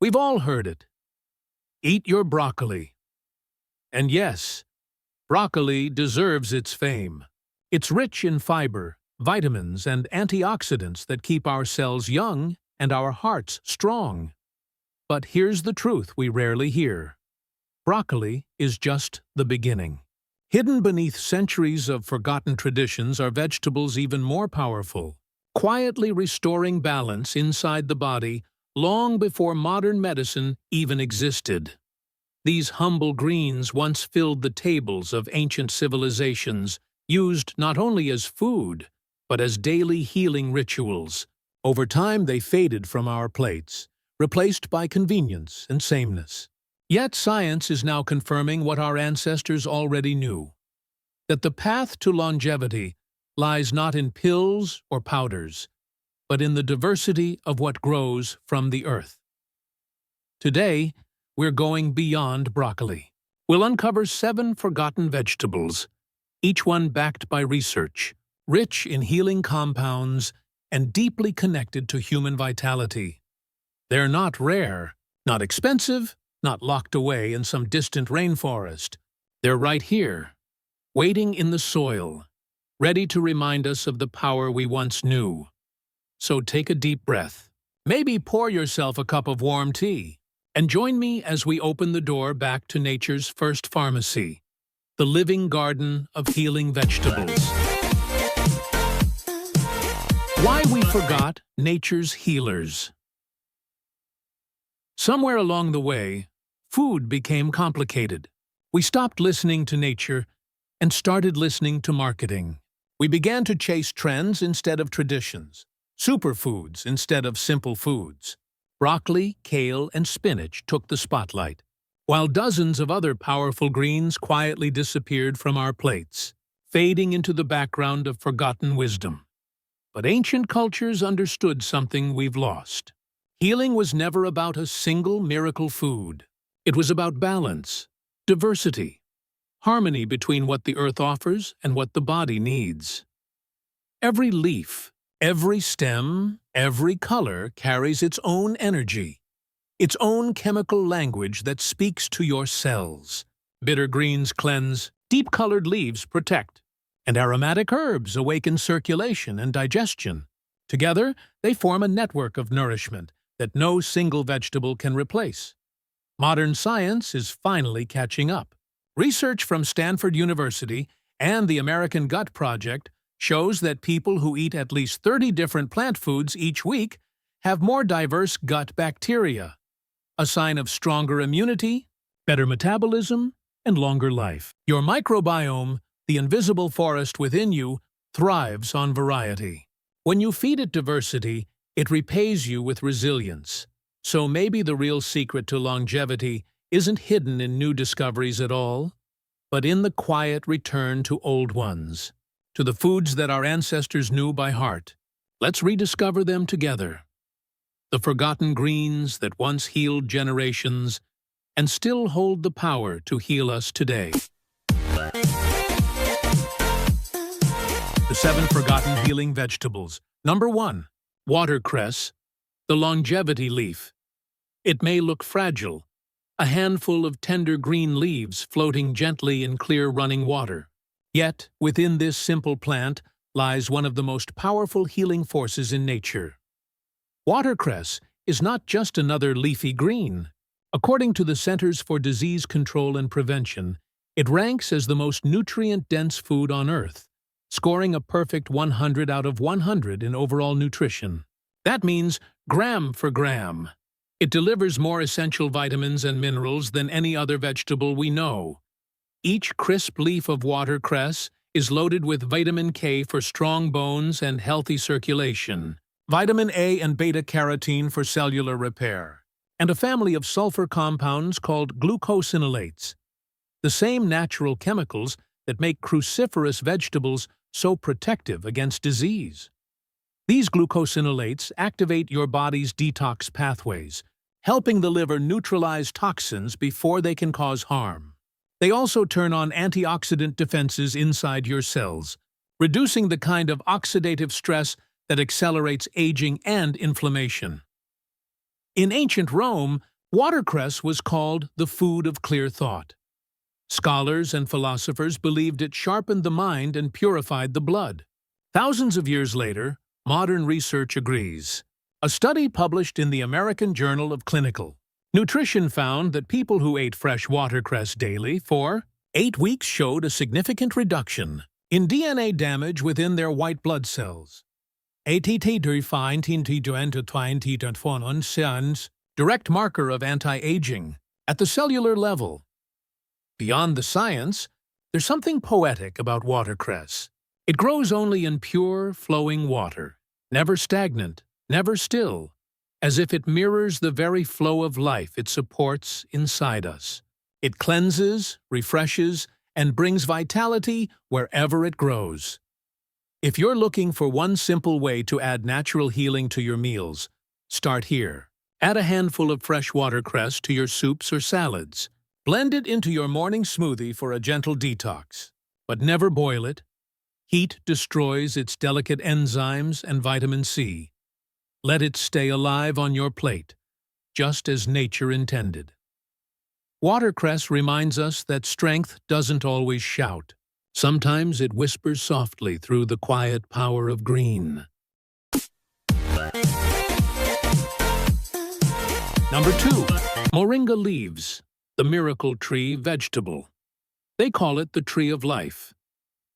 We've all heard it. Eat your broccoli. And yes, broccoli deserves its fame. It's rich in fiber, vitamins, and antioxidants that keep our cells young and our hearts strong. But here's the truth we rarely hear. Broccoli is just the beginning. Hidden beneath centuries of forgotten traditions are vegetables even more powerful, quietly restoring balance inside the body long before modern medicine even existed. These humble greens once filled the tables of ancient civilizations, used not only as food, but as daily healing rituals. Over time, they faded from our plates, replaced by convenience and sameness. Yet science is now confirming what our ancestors already knew, that the path to longevity lies not in pills or powders, but in the diversity of what grows from the earth. Today, we're going beyond broccoli. We'll uncover 7 forgotten vegetables, each one backed by research, rich in healing compounds and deeply connected to human vitality. They're not rare, not expensive, not locked away in some distant rainforest. They're right here, waiting in the soil, ready to remind us of the power we once knew. So take a deep breath. Maybe pour yourself a cup of warm tea, and join me as we open the door back to nature's first pharmacy, the living garden of healing vegetables. Why we forgot nature's healers. Somewhere along the way, food became complicated. We stopped listening to nature and started listening to marketing. We began to chase trends instead of traditions, superfoods instead of simple foods. Broccoli, kale, and spinach took the spotlight, while dozens of other powerful greens quietly disappeared from our plates, fading into the background of forgotten wisdom. But ancient cultures understood something we've lost. Healing was never about a single miracle food. It was about balance, diversity, harmony between what the earth offers and what the body needs. Every leaf, every stem, every color carries its own energy, its own chemical language that speaks to your cells. Bitter greens cleanse, deep-colored leaves protect, and aromatic herbs awaken circulation and digestion. Together, they form a network of nourishment that no single vegetable can replace. Modern science is finally catching up. Research from Stanford University and the American Gut Project shows that people who eat at least 30 different plant foods each week have more diverse gut bacteria, a sign of stronger immunity, better metabolism, and longer life. Your microbiome, the invisible forest within you, thrives on variety. When you feed it diversity, it repays you with resilience. So maybe the real secret to longevity isn't hidden in new discoveries at all, but in the quiet return to old ones, to the foods that our ancestors knew by heart. Let's rediscover them together. The forgotten greens that once healed generations and still hold the power to heal us today. The 7 forgotten healing vegetables. Number 1. Watercress, the longevity leaf. It may look fragile, a handful of tender green leaves floating gently in clear running water. Yet, within this simple plant lies one of the most powerful healing forces in nature. Watercress is not just another leafy green. According to the Centers for Disease Control and Prevention, it ranks as the most nutrient-dense food on Earth, scoring a perfect 100 out of 100 in overall nutrition. That means gram for gram. It delivers more essential vitamins and minerals than any other vegetable we know. Each crisp leaf of watercress is loaded with vitamin K for strong bones and healthy circulation, vitamin A and beta-carotene for cellular repair, and a family of sulfur compounds called glucosinolates, the same natural chemicals that make cruciferous vegetables so protective against disease. These glucosinolates activate your body's detox pathways, helping the liver neutralize toxins before they can cause harm. They also turn on antioxidant defenses inside your cells, reducing the kind of oxidative stress that accelerates aging and inflammation. In ancient Rome, watercress was called the food of clear thought. Scholars and philosophers believed it sharpened the mind and purified the blood. Thousands of years later, modern research agrees. A study published in the American Journal of Clinical Nutrition found that people who ate fresh watercress daily for 8 weeks showed a significant reduction in DNA damage within their white blood cells. Direct marker of anti-aging at the cellular level. Beyond the science, there's something poetic about watercress. It grows only in pure, flowing water, never stagnant, never still, as if it mirrors the very flow of life it supports inside us. It cleanses, refreshes, and brings vitality wherever it grows. If you're looking for one simple way to add natural healing to your meals, start here. Add a handful of fresh watercress to your soups or salads. Blend it into your morning smoothie for a gentle detox. But never boil it. Heat destroys its delicate enzymes and vitamin C. Let it stay alive on your plate, just as nature intended. Watercress reminds us that strength doesn't always shout. Sometimes it whispers softly through the quiet power of green. Number 2. Moringa leaves, the miracle tree vegetable. They call it the tree of life.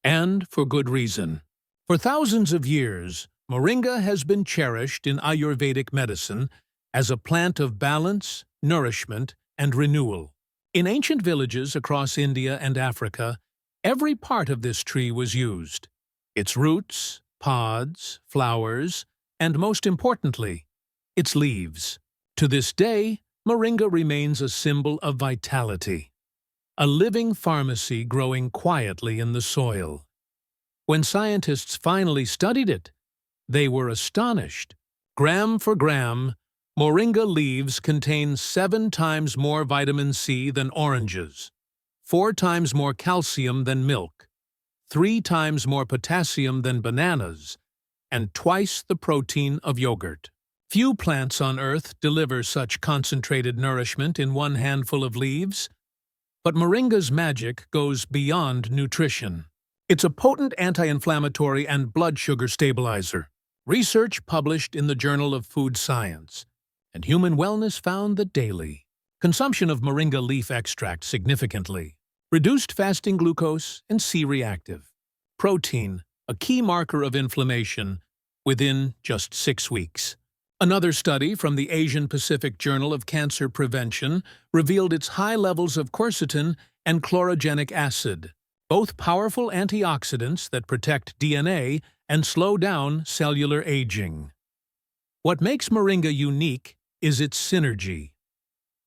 And for good reason. For thousands of years, Moringa has been cherished in Ayurvedic medicine as a plant of balance, nourishment, and renewal. In ancient villages across India and Africa, every part of this tree was used. Its roots, pods, flowers, and most importantly, its leaves. To this day, Moringa remains a symbol of vitality. A living pharmacy growing quietly in the soil. When scientists finally studied it, they were astonished. Gram for gram, Moringa leaves contain 7 times more vitamin C than oranges, 4 times more calcium than milk, 3 times more potassium than bananas, and twice the protein of yogurt. Few plants on Earth deliver such concentrated nourishment in one handful of leaves. But Moringa's magic goes beyond nutrition. It's a potent anti-inflammatory and blood sugar stabilizer. Research published in the Journal of Food Science and Human Wellness found that daily consumption of Moringa leaf extract significantly reduced fasting glucose and C-reactive protein, a key marker of inflammation, within just 6 weeks. Another study from the Asian Pacific Journal of Cancer Prevention revealed its high levels of quercetin and chlorogenic acid, both powerful antioxidants that protect DNA and slow down cellular aging. What makes Moringa unique is its synergy,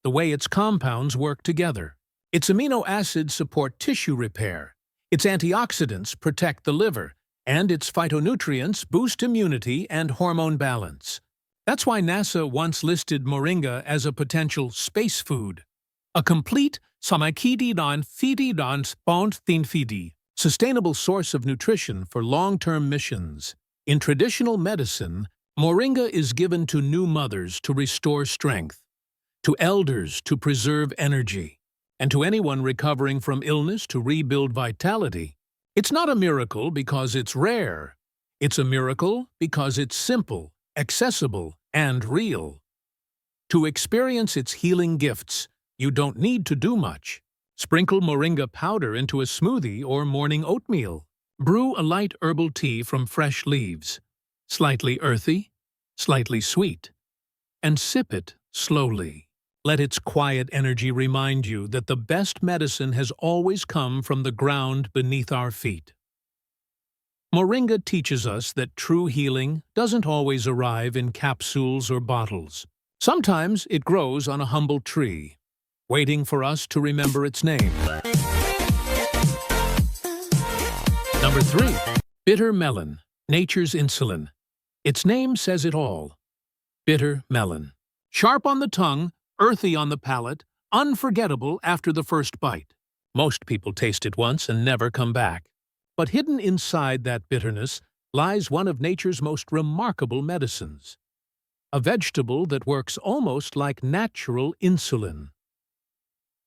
the way its compounds work together. Its amino acids support tissue repair, its antioxidants protect the liver, and its phytonutrients boost immunity and hormone balance. That's why NASA once listed Moringa as a potential space food. A complete, sustainable source of nutrition for long-term missions. In traditional medicine, Moringa is given to new mothers to restore strength, to elders to preserve energy, and to anyone recovering from illness to rebuild vitality. It's not a miracle because it's rare. It's a miracle because it's simple, accessible, and real. To experience its healing gifts, you don't need to do much. Sprinkle Moringa powder into a smoothie or morning oatmeal. Brew a light herbal tea from fresh leaves, slightly earthy, slightly sweet, and sip it slowly. Let its quiet energy remind you that the best medicine has always come from the ground beneath our feet. Moringa teaches us that true healing doesn't always arrive in capsules or bottles. Sometimes it grows on a humble tree, waiting for us to remember its name. Number 3. Bitter melon, nature's insulin. Its name says it all. Bitter melon. Sharp on the tongue, earthy on the palate, unforgettable after the first bite. Most people taste it once and never come back. But hidden inside that bitterness lies one of nature's most remarkable medicines. a vegetable that works almost like natural insulin.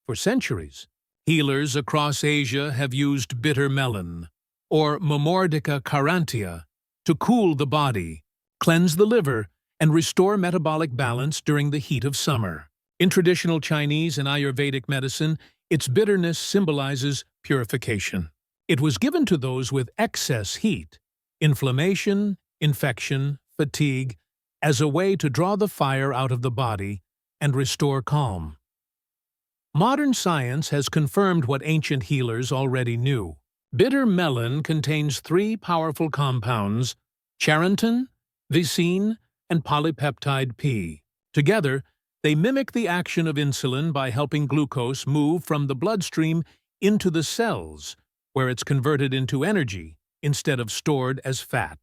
For centuries, healers across Asia have used bitter melon, or Moringa carrantia, to cool the body, cleanse the liver, and restore metabolic balance during the heat of summer. In traditional Chinese and Ayurvedic medicine, its bitterness symbolizes purification. It was given to those with excess heat, inflammation, infection, fatigue, as a way to draw the fire out of the body and restore calm. Modern science has confirmed what ancient healers already knew. Bitter melon contains 3 powerful compounds: charantin, vicine, and polypeptide P. Together, they mimic the action of insulin by helping glucose move from the bloodstream into the cells, where it's converted into energy instead of stored as fat.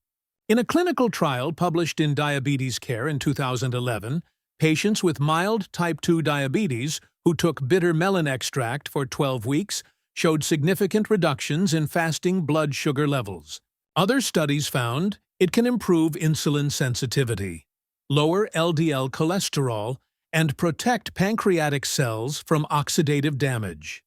In a clinical trial published in Diabetes Care in 2011, patients with mild type 2 diabetes who took bitter melon extract for 12 weeks showed significant reductions in fasting blood sugar levels. Other studies found it can improve insulin sensitivity, lower LDL cholesterol, and protect pancreatic cells from oxidative damage.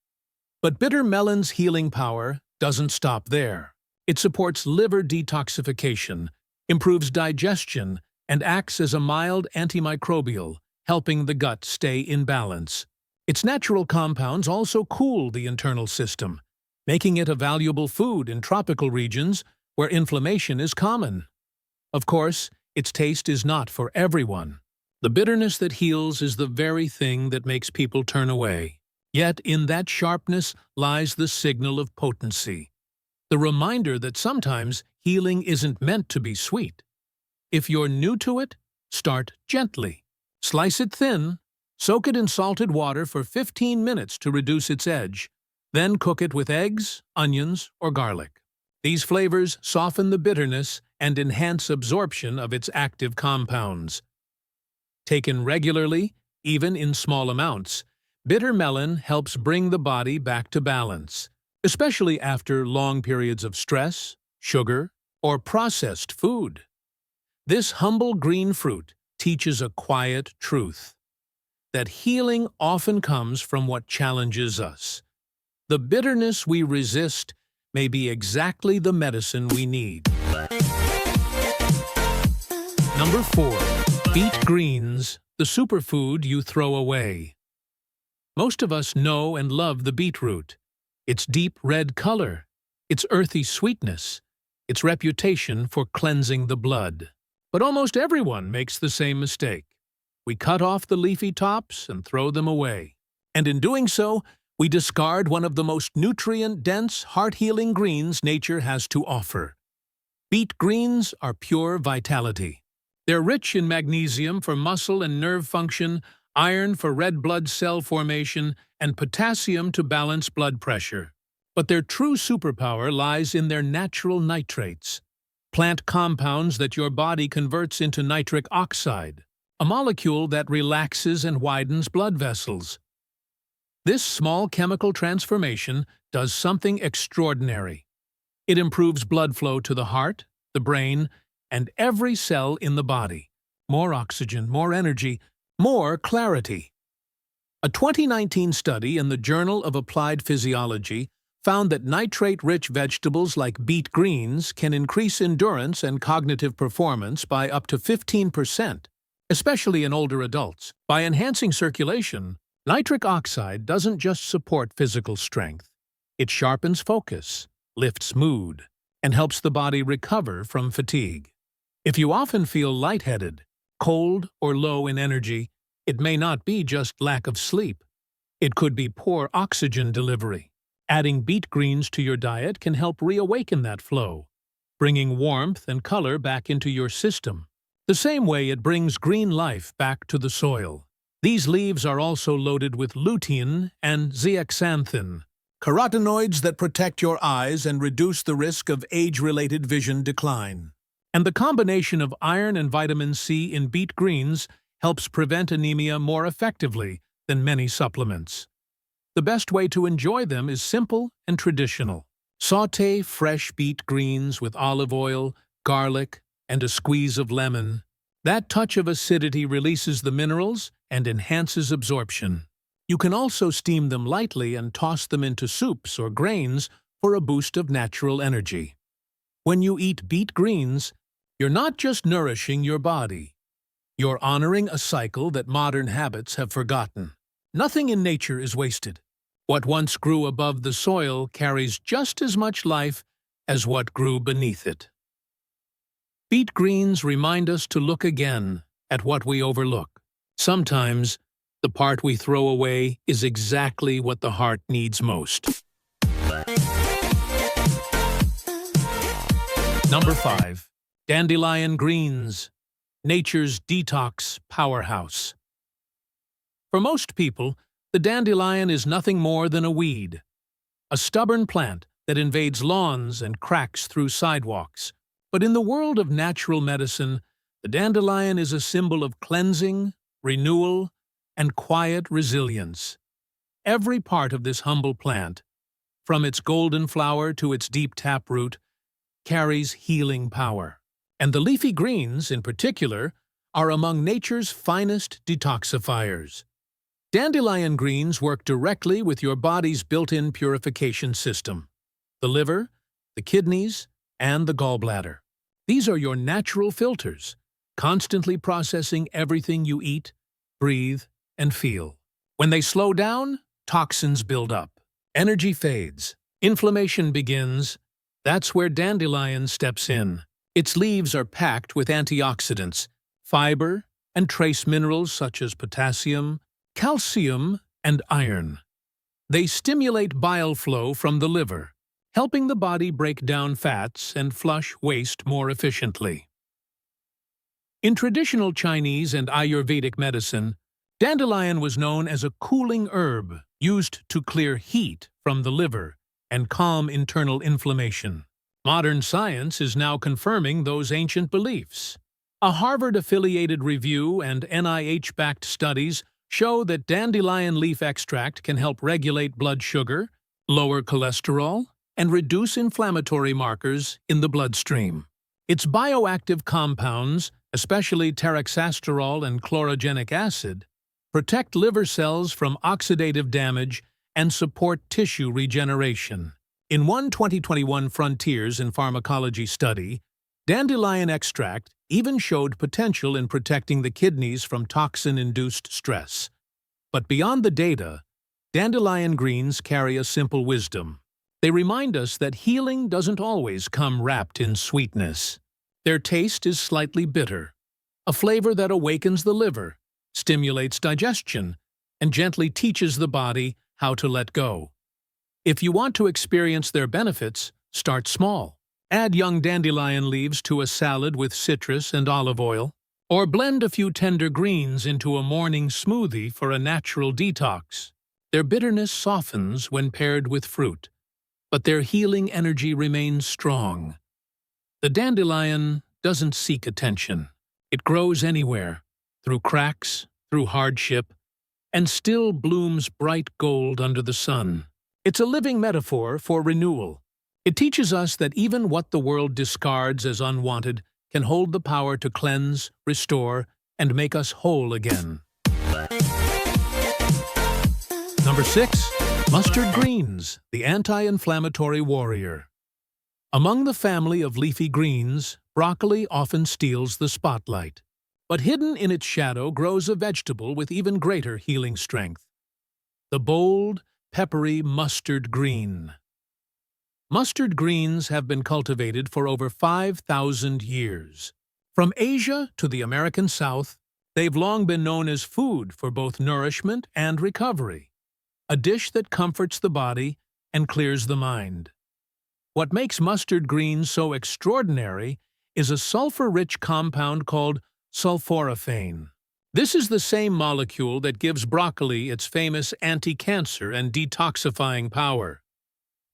But bitter melon's healing power doesn't stop there. It supports liver detoxification, improves digestion, and acts as a mild antimicrobial, helping the gut stay in balance. Its natural compounds also cool the internal system, making it a valuable food in tropical regions where inflammation is common. Of course, its taste is not for everyone. The bitterness that heals is the very thing that makes people turn away. Yet in that sharpness lies the signal of potency, the reminder that sometimes healing isn't meant to be sweet. If you're new to it, start gently. Slice it thin, soak it in salted water for 15 minutes to reduce its edge, then cook it with eggs, onions, or garlic. These flavors soften the bitterness and enhance absorption of its active compounds. Taken regularly, even in small amounts, bitter melon helps bring the body back to balance, especially after long periods of stress, sugar, or processed food. This humble green fruit teaches a quiet truth: that healing often comes from what challenges us. The bitterness we resist may be exactly the medicine we need. Number 4. Beet greens, the superfood you throw away. Most of us know and love the beetroot. Its deep red color, its earthy sweetness, its reputation for cleansing the blood. But almost everyone makes the same mistake. We cut off the leafy tops and throw them away. And in doing so, we discard one of the most nutrient-dense, heart-healing greens nature has to offer. Beet greens are pure vitality. They're rich in magnesium for muscle and nerve function, iron for red blood cell formation, and potassium to balance blood pressure. But their true superpower lies in their natural nitrates, plant compounds that your body converts into nitric oxide, a molecule that relaxes and widens blood vessels. This small chemical transformation does something extraordinary. It improves blood flow to the heart, the brain, and every cell in the body. More oxygen, more energy, more clarity. A 2019 study in the Journal of Applied Physiology found that nitrate-rich vegetables like beet greens can increase endurance and cognitive performance by up to 15%, especially in older adults. By enhancing circulation, nitric oxide doesn't just support physical strength. It sharpens focus, lifts mood, and helps the body recover from fatigue. If you often feel lightheaded, cold, or low in energy, it may not be just lack of sleep. It could be poor oxygen delivery. Adding beet greens to your diet can help reawaken that flow, bringing warmth and color back into your system, the same way it brings green life back to the soil. These leaves are also loaded with lutein and zeaxanthin, carotenoids that protect your eyes and reduce the risk of age-related vision decline. And the combination of iron and vitamin C in beet greens helps prevent anemia more effectively than many supplements. The best way to enjoy them is simple and traditional. Sauté fresh beet greens with olive oil, garlic, and a squeeze of lemon. That touch of acidity releases the minerals and enhances absorption. You can also steam them lightly and toss them into soups or grains for a boost of natural energy. When you eat beet greens, you're not just nourishing your body. You're honoring a cycle that modern habits have forgotten. Nothing in nature is wasted. What once grew above the soil carries just as much life as what grew beneath it. Beet greens remind us to look again at what we overlook. Sometimes, the part we throw away is exactly what the heart needs most. Number 5. Dandelion greens, nature's detox powerhouse. For most people, the dandelion is nothing more than a weed, a stubborn plant that invades lawns and cracks through sidewalks. But in the world of natural medicine, the dandelion is a symbol of cleansing, renewal, and quiet resilience. Every part of this humble plant, from its golden flower to its deep taproot, carries healing power. And the leafy greens, in particular, are among nature's finest detoxifiers. Dandelion greens work directly with your body's built-in purification system: the liver, the kidneys, and the gallbladder. These are your natural filters, constantly processing everything you eat, breathe, and feel. When they slow down, toxins build up, energy fades, inflammation begins. That's where dandelion steps in. Its leaves are packed with antioxidants, fiber, and trace minerals such as potassium, calcium, and iron. They stimulate bile flow from the liver, helping the body break down fats and flush waste more efficiently. In traditional Chinese and Ayurvedic medicine, dandelion was known as a cooling herb used to clear heat from the liver and calm internal inflammation. Modern science is now confirming those ancient beliefs. A Harvard-affiliated review and NIH-backed studies show that dandelion leaf extract can help regulate blood sugar, lower cholesterol, and reduce inflammatory markers in the bloodstream. Its bioactive compounds, especially teroxasterol and chlorogenic acid, protect liver cells from oxidative damage and support tissue regeneration. In one 2021 Frontiers in Pharmacology study, dandelion extract even showed potential in protecting the kidneys from toxin-induced stress. But beyond the data, dandelion greens carry a simple wisdom. They remind us that healing doesn't always come wrapped in sweetness. Their taste is slightly bitter, a flavor that awakens the liver, stimulates digestion, and gently teaches the body how to let go. If you want to experience their benefits, start small. Add young dandelion leaves to a salad with citrus and olive oil, or blend a few tender greens into a morning smoothie for a natural detox. Their bitterness softens when paired with fruit, but their healing energy remains strong. The dandelion doesn't seek attention. It grows anywhere, through cracks, through hardship, and still blooms bright gold under the sun. It's a living metaphor for renewal. It teaches us that even what the world discards as unwanted can hold the power to cleanse, restore, and make us whole again. Number 6. Mustard greens, the anti-inflammatory warrior. Among the family of leafy greens, broccoli often steals the spotlight. But hidden in its shadow grows a vegetable with even greater healing strength: the bold, peppery mustard green. Mustard greens have been cultivated for over 5,000 years. From Asia to the American South, they've long been known as food for both nourishment and recovery, a dish that comforts the body and clears the mind. What makes mustard greens so extraordinary is a sulfur-rich compound called sulforaphane. This is the same molecule that gives broccoli its famous anti-cancer and detoxifying power.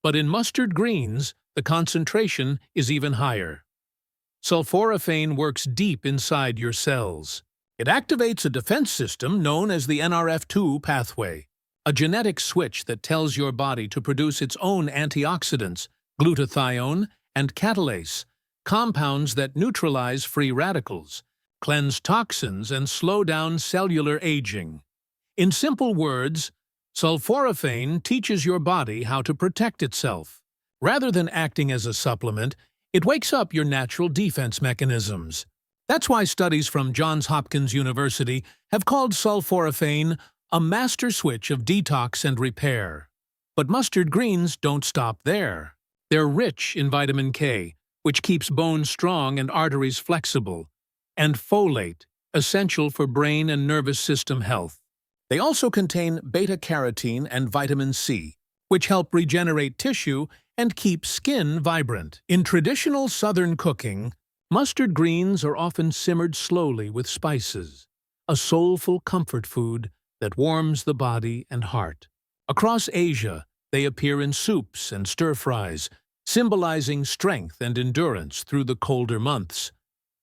But in mustard greens, the concentration is even higher. Sulforaphane works deep inside your cells. It activates a defense system known as the NRF2 pathway, a genetic switch that tells your body to produce its own antioxidants, glutathione and catalase, compounds that neutralize free radicals, cleanse toxins, and slow down cellular aging. In simple words, sulforaphane teaches your body how to protect itself. Rather than acting as a supplement, it wakes up your natural defense mechanisms. That's why studies from Johns Hopkins University have called sulforaphane a master switch of detox and repair. But mustard greens don't stop there. They're rich in vitamin K, which keeps bones strong and arteries flexible, and folate, essential for brain and nervous system health. They also contain beta-carotene and vitamin C, which help regenerate tissue and keep skin vibrant. In traditional Southern cooking, mustard greens are often simmered slowly with spices, a soulful comfort food that warms the body and heart. Across Asia, they appear in soups and stir-fries, symbolizing strength and endurance through the colder months.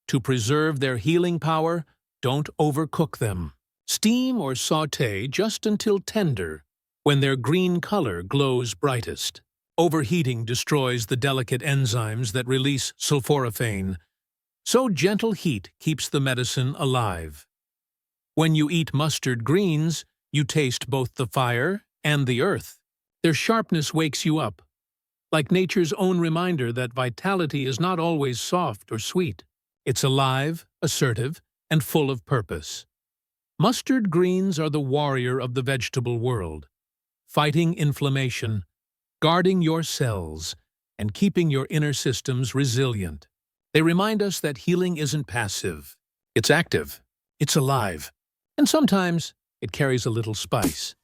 To preserve their healing power, don't overcook them. Steam or sauté just until tender, when their green color glows brightest. Overheating destroys the delicate enzymes that release sulforaphane, so gentle heat keeps the medicine alive. When you eat mustard greens, you taste both the fire and the earth. Their sharpness wakes you up, like nature's own reminder that vitality is not always soft or sweet. It's alive, assertive, and full of purpose. Mustard greens are the warrior of the vegetable world, fighting inflammation, guarding your cells, and keeping your inner systems resilient. They remind us that healing isn't passive. It's active, it's alive, and sometimes it carries a little spice.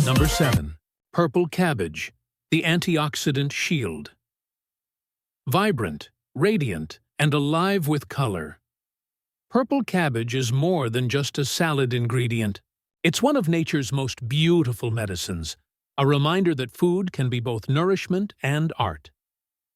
Number 7. Purple cabbage, the antioxidant shield. Vibrant, radiant, and alive with color, purple cabbage is more than just a salad ingredient. It's one of nature's most beautiful medicines, a reminder that food can be both nourishment and art.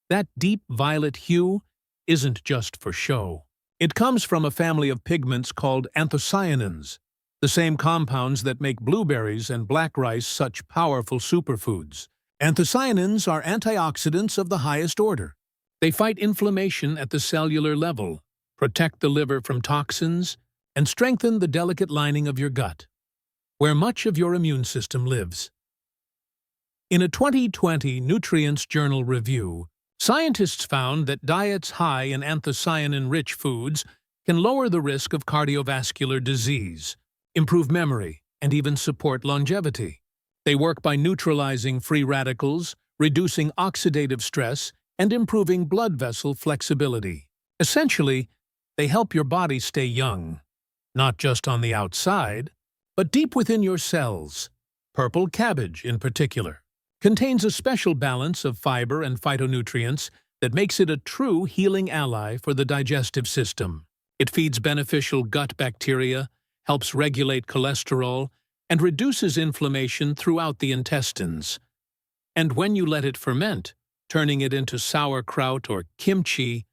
That deep violet hue isn't just for show. It comes from a family of pigments called anthocyanins, the same compounds that make blueberries and black rice such powerful superfoods. Anthocyanins are antioxidants of the highest order. They fight inflammation at the cellular level, protect the liver from toxins, and strengthen the delicate lining of your gut, where much of your immune system lives. In a 2020 Nutrients Journal review, scientists found that diets high in anthocyanin-rich foods can lower the risk of cardiovascular disease, improve memory, and even support longevity. They work by neutralizing free radicals, reducing oxidative stress, and improving blood vessel flexibility. Essentially, they help your body stay young, not just on the outside, but deep within your cells. Purple cabbage, in particular, contains a special balance of fiber and phytonutrients that makes it a true healing ally for the digestive system. It feeds beneficial gut bacteria, helps regulate cholesterol, and reduces inflammation throughout the intestines. And when you let it ferment, turning it into sauerkraut or kimchi,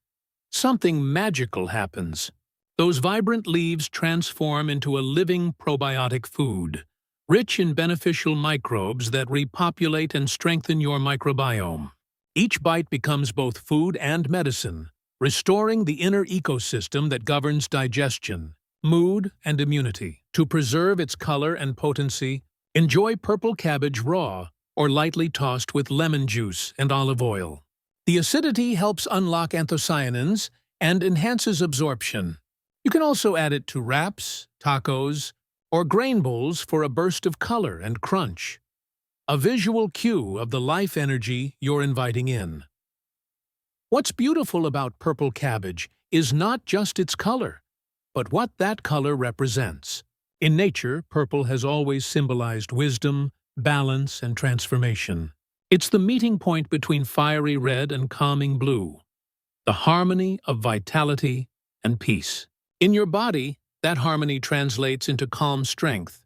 something magical happens. Those vibrant leaves transform into a living probiotic food, rich in beneficial microbes that repopulate and strengthen your microbiome. Each bite becomes both food and medicine, restoring the inner ecosystem that governs digestion, mood, and immunity. To preserve its color and potency, enjoy purple cabbage raw or lightly tossed with lemon juice and olive oil. The acidity helps unlock anthocyanins and enhances absorption. You can also add it to wraps, tacos, or grain bowls for a burst of color and crunch. A visual cue of the life energy you're inviting in. What's beautiful about purple cabbage is not just its color, but what that color represents. In nature, purple has always symbolized wisdom, balance, and transformation. It's the meeting point between fiery red and calming blue, the harmony of vitality and peace. In your body, that harmony translates into calm strength,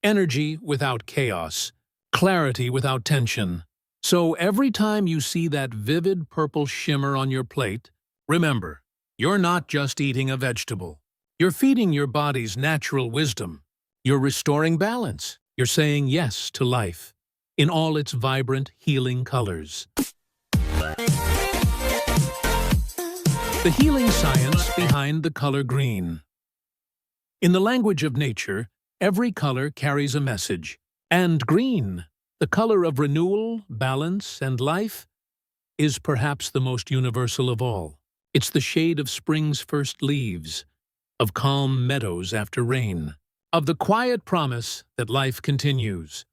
energy without chaos, clarity without tension. So every time you see that vivid purple shimmer on your plate, remember, you're not just eating a vegetable. You're feeding your body's natural wisdom. You're restoring balance. You're saying yes to life in all its vibrant, healing colors. The healing science behind the color green. In the language of nature, every color carries a message. And green, the color of renewal, balance, and life, is perhaps the most universal of all. It's the shade of spring's first leaves, of calm meadows after rain, of the quiet promise that life continues.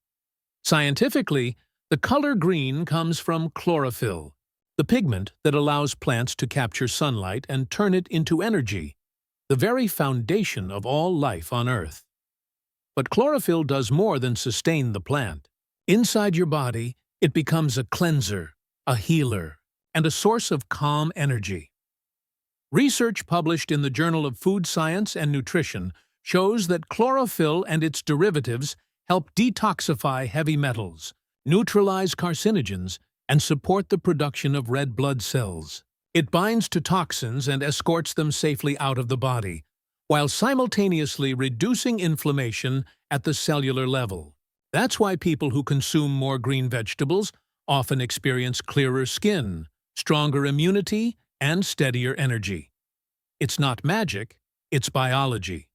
Scientifically, the color green comes from chlorophyll, the pigment that allows plants to capture sunlight and turn it into energy, the very foundation of all life on Earth. But chlorophyll does more than sustain the plant. Inside your body, it becomes a cleanser, a healer, and a source of calm energy. Research published in the Journal of Food Science and Nutrition shows that chlorophyll and its derivatives help detoxify heavy metals, neutralize carcinogens, and support the production of red blood cells. It binds to toxins and escorts them safely out of the body, while simultaneously reducing inflammation at the cellular level. That's why people who consume more green vegetables often experience clearer skin, stronger immunity, and steadier energy. It's not magic, it's biology.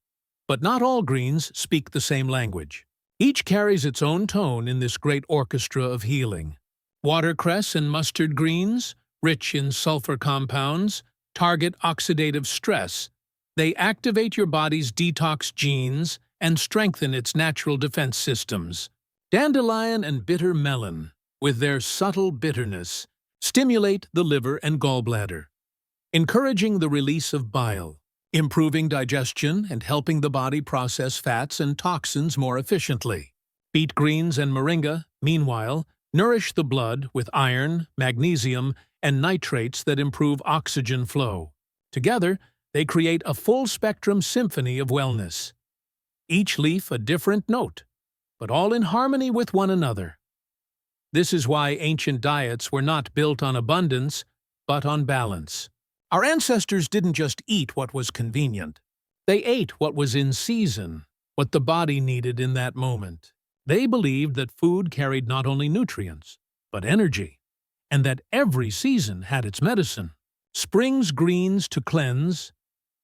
But not all greens speak the same language. Each carries its own tone in this great orchestra of healing. Watercress and mustard greens, rich in sulfur compounds, target oxidative stress. They activate your body's detox genes and strengthen its natural defense systems. Dandelion and bitter melon, with their subtle bitterness, stimulate the liver and gallbladder, encouraging the release of bile, improving digestion and helping the body process fats and toxins more efficiently. Beet greens and moringa, meanwhile, nourish the blood with iron, magnesium, and nitrates that improve oxygen flow. Together, they create a full-spectrum symphony of wellness. Each leaf a different note, but all in harmony with one another. This is why ancient diets were not built on abundance, but on balance. Our ancestors didn't just eat what was convenient. They ate what was in season, what the body needed in that moment. They believed that food carried not only nutrients, but energy, and that every season had its medicine. Spring's greens to cleanse,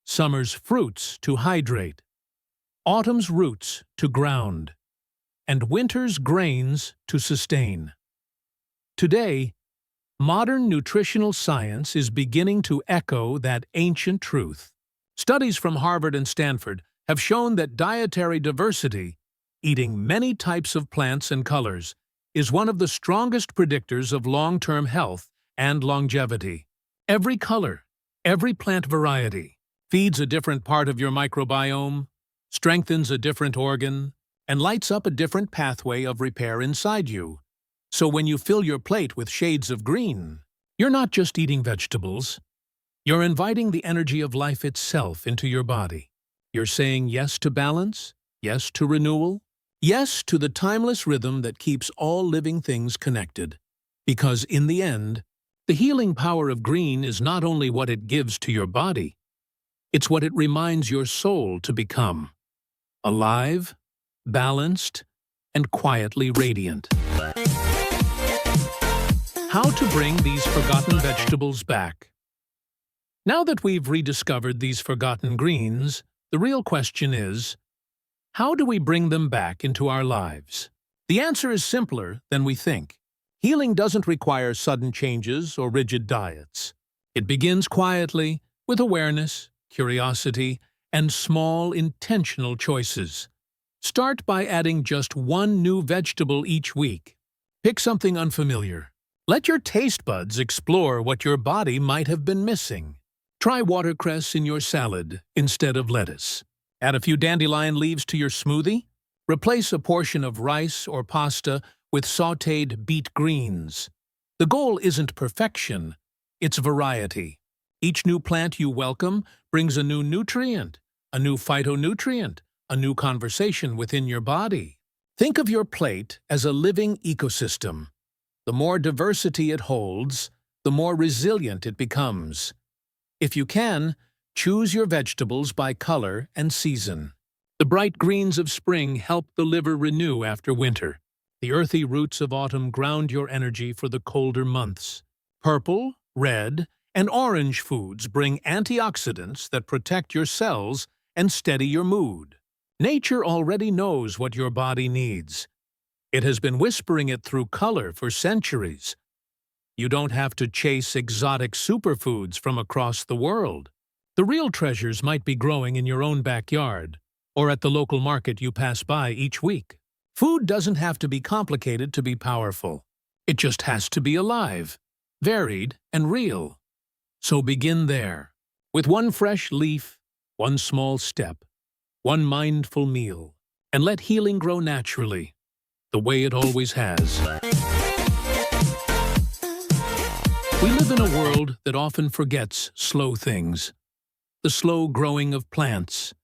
summer's fruits to hydrate, autumn's roots to ground, and winter's grains to sustain. Today, modern nutritional science is beginning to echo that ancient truth. Studies from Harvard and Stanford have shown that dietary diversity, eating many types of plants and colors, is one of the strongest predictors of long-term health and longevity. Every color, every plant variety, feeds a different part of your microbiome, strengthens a different organ, and lights up a different pathway of repair inside you. So when you fill your plate with shades of green, you're not just eating vegetables. You're inviting the energy of life itself into your body. You're saying yes to balance, yes to renewal, yes to the timeless rhythm that keeps all living things connected. Because in the end, the healing power of green is not only what it gives to your body, it's what it reminds your soul to become: alive, balanced, and quietly radiant. How to bring these forgotten vegetables back. Now that we've rediscovered these forgotten greens, the real question is, how do we bring them back into our lives? The answer is simpler than we think. Healing doesn't require sudden changes or rigid diets. It begins quietly, with awareness, curiosity, and small, intentional choices. Start by adding just one new vegetable each week. Pick something unfamiliar. Let your taste buds explore what your body might have been missing. Try watercress in your salad instead of lettuce. Add a few dandelion leaves to your smoothie. Replace a portion of rice or pasta with sautéed beet greens. The goal isn't perfection, it's variety. Each new plant you welcome brings a new nutrient, a new phytonutrient, a new conversation within your body. Think of your plate as a living ecosystem. The more diversity it holds, the more resilient it becomes. If you can, choose your vegetables by color and season. The bright greens of spring help the liver renew after winter. The earthy roots of autumn ground your energy for the colder months. Purple, red, And orange foods bring antioxidants that protect your cells and steady your mood. Nature already knows what your body needs. It has been whispering it through color for centuries. You don't have to chase exotic superfoods from across the world. The real treasures might be growing in your own backyard or at the local market you pass by each week. Food doesn't have to be complicated to be powerful. It just has to be alive, varied, and real. So begin there, with one fresh leaf, one small step, one mindful meal, and let healing grow naturally, the way it always has. We live in a world that often forgets slow things. The slow growing of plants,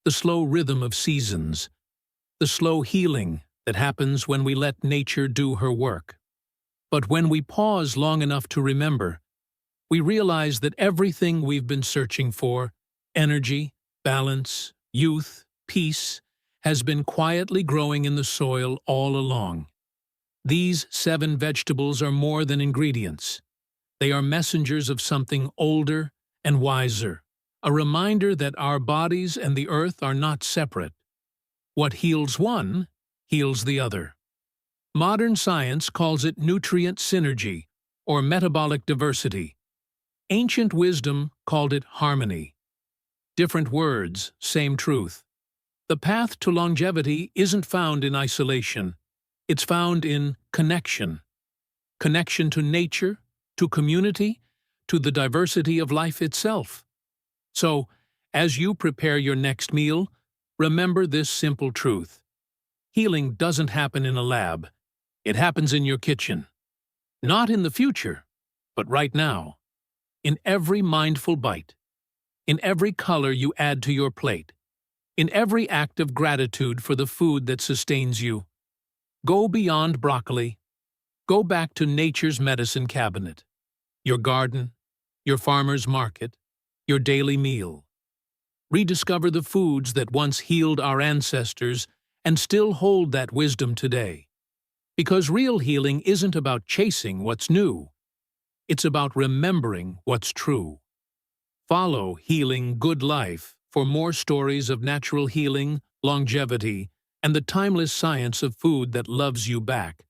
the slow rhythm of seasons, the slow healing that happens when we let nature do her work. But when we pause long enough to remember, we realize that everything we've been searching for, energy, balance, youth, peace, has been quietly growing in the soil all along. These 7 vegetables are more than ingredients. They are messengers of something older and wiser, a reminder that our bodies and the earth are not separate. What heals one, heals the other. Modern science calls it nutrient synergy or metabolic diversity. Ancient wisdom called it harmony. Different words, same truth. The path to longevity isn't found in isolation. It's found in connection. Connection to nature, to community, to the diversity of life itself. So, as you prepare your next meal, remember this simple truth. Healing doesn't happen in a lab. It happens in your kitchen. Not in the future, but right now. In every mindful bite. In every color you add to your plate. In every act of gratitude for the food that sustains you. Go beyond broccoli. Go back to nature's medicine cabinet. Your garden, your farmer's market, your daily meal. Rediscover the foods that once healed our ancestors and still hold that wisdom today. Because real healing isn't about chasing what's new. It's about remembering what's true. Follow Healing Good Life for more stories of natural healing, longevity, and the timeless science of food that loves you back.